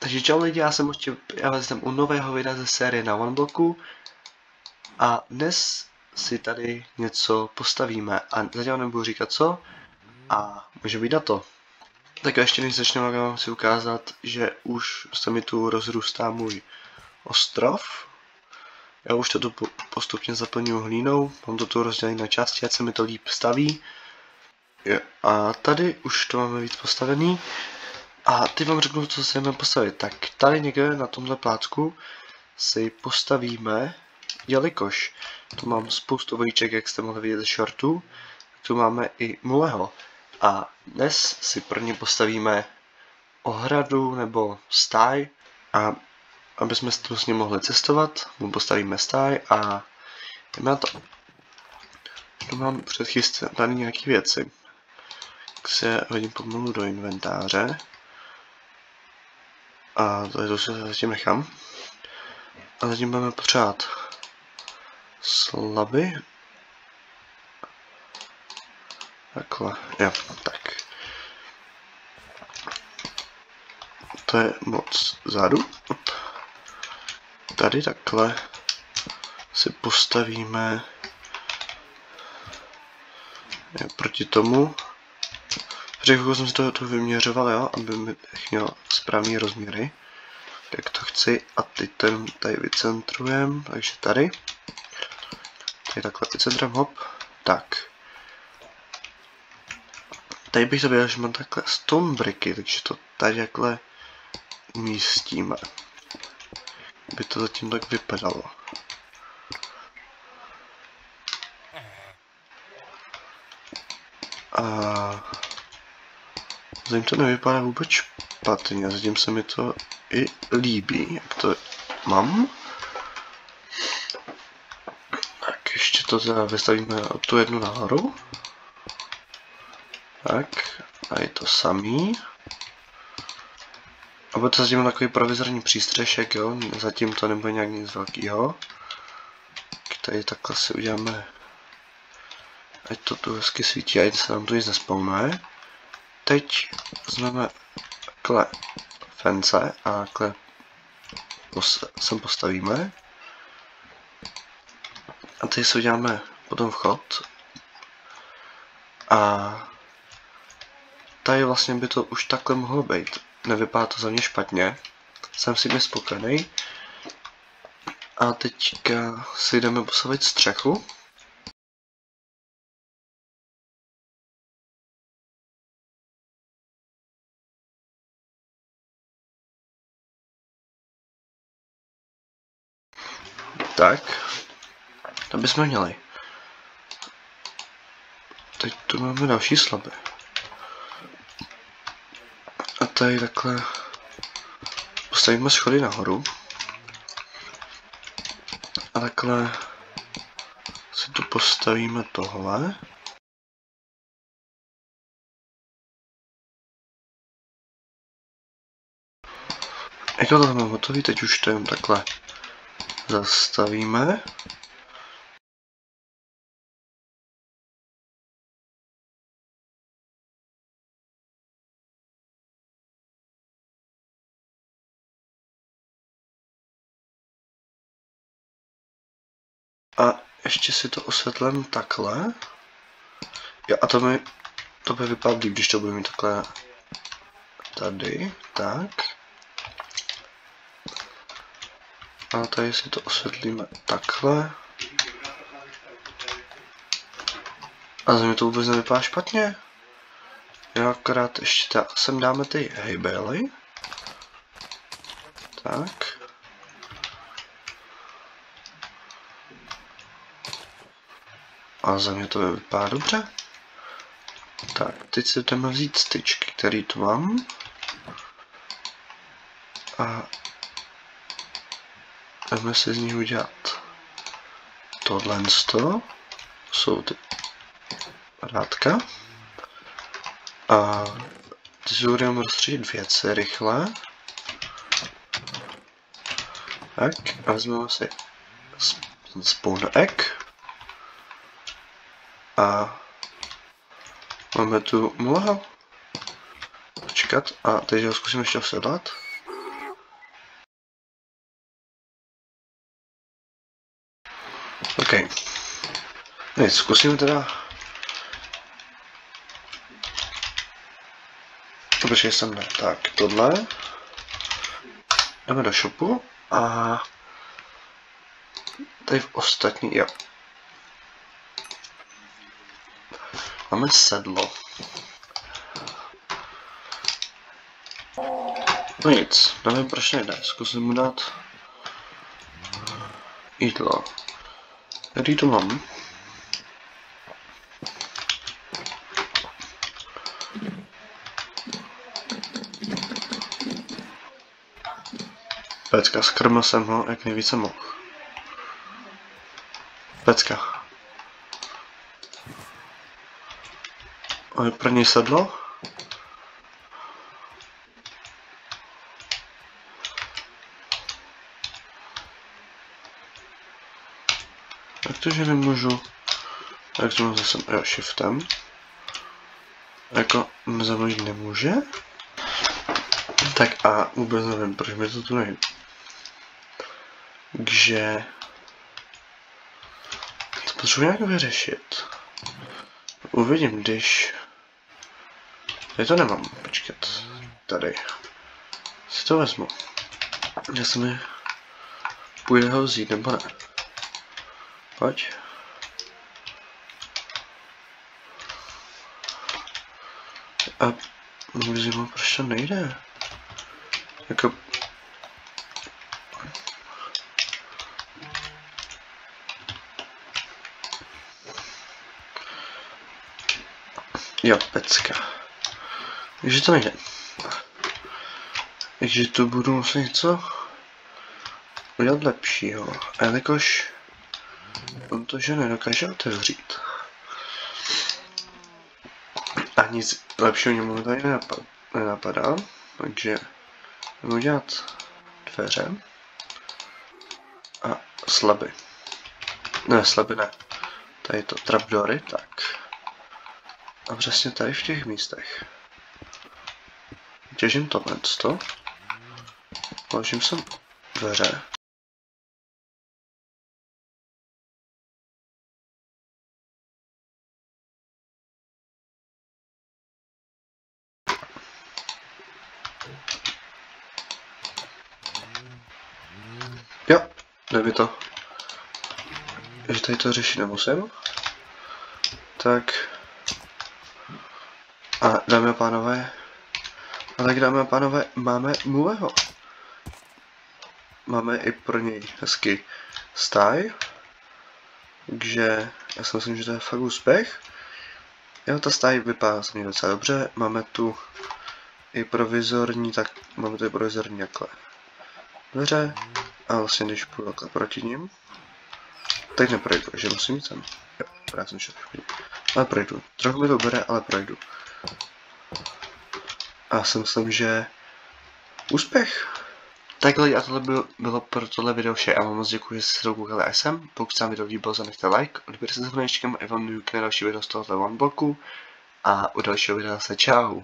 Takže čau lidi, já jsem u nového videa ze série na OneBlocku a dnes si tady něco postavíme a zatím nebudu říkat co a může být na to. Tak ještě než začneme, vám si ukázat, že už se mi tu rozrůstá můj ostrov. Já už to tu postupně zaplňuji hlínou, mám to tu rozdělené na části, ať se mi to líp staví. A tady už to máme víc postavený. A teď vám řeknu, co si jdeme postavit. Tak tady někde na tomhle plácku si postavíme, jelikož tu mám spoustu vajíček, jak jste mohli vidět ze shortu, tu máme i muleho. A dnes si pro ně postavíme ohradu nebo stáj, a aby jsme tu s ním mohli cestovat, mu postavíme stáj a jdeme na to. Tu mám předchystané nějaké věci. Tak se hodím pomalu do inventáře. A to se zatím nechám. A zatím budeme potřebovat slaby. Takhle, jo, tak. To je moc zádu. Tady takhle si postavíme proti tomu. Protože jsem si to tu vyměřoval, jo, aby mi měl správný rozměry. Jak to chci, a teď ten tady vycentrujem, takže tady. Tady takhle vycentrujeme, hop. Tak. Tady bych to věděl, že mám takhle stone bricky, takže to tady takhle umístíme. By to zatím tak vypadalo. A zatím to nevypadá vůbec špatně, zatím se mi to i líbí, jak to mám. Tak ještě to teda vystavíme o tu jednu nahoru. Tak, a je to samý. A bude to zatím takový provizorní přístřešek, jo, zatím to nebude nějak nic velkého. Tady takhle si uděláme, ať to tu hezky svítí, ať se nám tu nic nespawnuje. Teď vezmeme takhle fence a takhle sem postavíme. A tady si uděláme potom vchod. A tady vlastně by to už takhle mohlo být. Nevypadá to za mě špatně. Jsem si dnes spokojený. A teďka si jdeme postavit střechu. Tak, to bychom měli. Teď tu máme další slaby. A tady takhle postavíme schody nahoru. A takhle si tu postavíme tohle. Jako to máme hotový, teď už to jen takhle zastavíme. A ještě si to osvětlím takhle. Jo, a to by vypadat líp, když to budu mít takhle tady, tak. A tady si to osvětlíme takhle. A za mě to vůbec nevypadá špatně. Jo, akorát ještě sem dáme ty hejbely. Tak. A za mě to vypadá dobře. Tak, teď si jdeme vzít styčky, které tu mám. A jdeme si z nich udělat tohle. Jsou ty rádka. A teď si budeme rozstředit věci rychle. Tak, a vezmeme si spawn egg. A máme tu muleho. Počkat, a teď ho zkusím ještě osedlat. OK. Nic, zkusíme teda. Počkej, jsem ne. Tak, tohle. Jdeme do shopu a tady v ostatní, jo. Máme sedlo. No nic, nevím proč nejde, zkusím mu dát jídlo. Který to mám? Pecka, skrmil jsem ho jak nejvíce mohl. Pecka. A je pro něj sedlo? Jak to, že nemůžu? Jak to mám zase, jo, shiftem. Jako, zamluvit nemůže? Tak a vůbec nevím, proč mi to tu nejde. Takže to potřebuji nějak vyřešit. Uvidím, když... Tady to nemám, počkat. Tady. Si to vezmu. Já se mi půjde ho vzít, nebo ne? Pojď. A uvidím, proč to nejde. Jako... Jo, pecka. Takže to nejde. Takže to budu muset něco udělat lepšího. A jakož on to, že nedokáže otevřít. A nic lepšího němu tady nenapadá. Takže budu dělat dveře. A slaby. Ne, slaby ne. Tady to trapdory, tak. A přesně tady v těch místech. Těžím tohle, položím sem dveře. Jo, jde mi to. Že tady to řešit nemusím. Tak. A dámy a pánové. A tak dámy a pánové, máme Muleho. Máme i pro něj hezky stáj. Takže já si myslím, že to je fakt úspěch. Jo, ta stáj vypadá za mě docela dobře. Máme tu i provizorní, tak máme tu i provizorní jakhle dveře. A vlastně když půjdu takhle proti ním, teď neprojdu, takže musím jít sem. Jo, já jsem šel. Ale projdu. Trochu mi to bere, ale projdu. A si myslím, že úspěch. Takhle a tohle bylo pro tohle video vše. Já vám moc děkuji, že jste se koukali a jsem. Pokud se vám video líbilo, zanechte like, odběrte se zvonečkem a vám na další video z tohoto unblocku. A u dalšího videa se čau.